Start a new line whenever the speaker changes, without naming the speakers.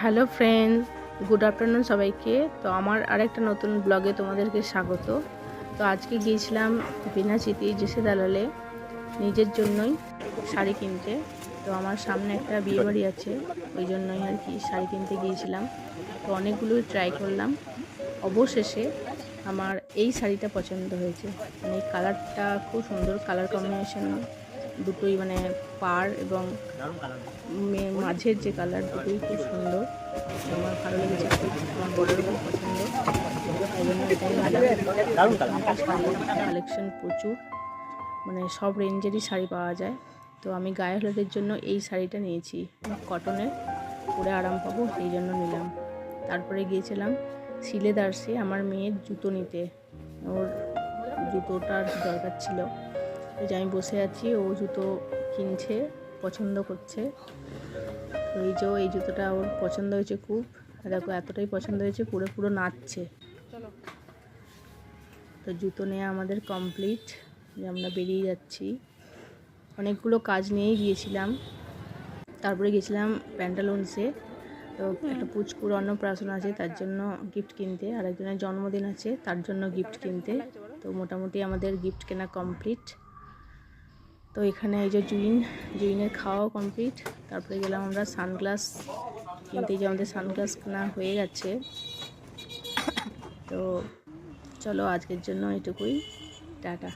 Hello friends, good afternoon সবাইকে। তো আমার আরেকটা নতুন ব্লগে তোমাদেরকে স্বাগত। তো আজকে গিয়েছিলাম বিনাচিতি জেসে দালালে নিজের জন্যই শাড়ি কিনতে। তো আমার সামনে একটা বিয়ে বাড়ি আছে, ওই জন্যই আর কি শাড়ি কিনতে গিয়েছিলাম। তো অনেকগুলোই ট্রাই করলাম, অবশেষে আমার এই শাড়িটা পছন্দ হয়েছে। মানে এই কালারটা খুব সুন্দর, কালার কম্বিনেশন দুটোই, মানে পাড় এবং মাঝের যে কালার, দুটোই খুব সুন্দর। আমার ভালো লেগেছে খুব, আমার বড়েরও খুব পছন্দ, তাই জন্য এটাই নিলাম। শাড়ির কালেকশন প্রচুর, মানে সব রেঞ্জেরই শাড়ি পাওয়া যায়। তো আমি গায়ে হলুদের জন্য এই শাড়িটা নিয়েছি, কটনের, পরে আরাম পাবো সেই জন্য নিলাম। তারপরে গিয়েছিলাম সিলেদার্সে আমার মেয়ের জুতো নিতে, ওর জুতোটার দরকার ছিল। তো আমি বসে আছি, ও জুতো কিনছে, পছন্দ করছে। তো এই জুতোটা ওর পছন্দ হয়েছে খুব, দেখো এতটাই পছন্দ হয়েছে পুরো পুরো নাচছে। তো জুতো নেওয়া আমাদের কমপ্লিট, যে আমরা বেরিয়ে যাচ্ছি। অনেকগুলো কাজ নিয়েই গিয়েছিলাম। তারপরে গেছিলাম প্যান্টালুন্সে। তো একটা পুচকুর অন্নপ্রাশন আছে, তার জন্য গিফট কিনতে, আর একজনের জন্মদিন আছে তার জন্য গিফট কিনতে। তো মোটামুটি আমাদের গিফট কেনা কমপ্লিট। তো এখানে এই যে জুইনের খাওয়াও কমপ্লিট। তারপরে গেলাম আমরা সানগ্লাস কিনতে, যে আমাদের সানগ্লাস কেনা হয়ে গেছে। তো চলো আজকের জন্য এটুকুই, টাটা।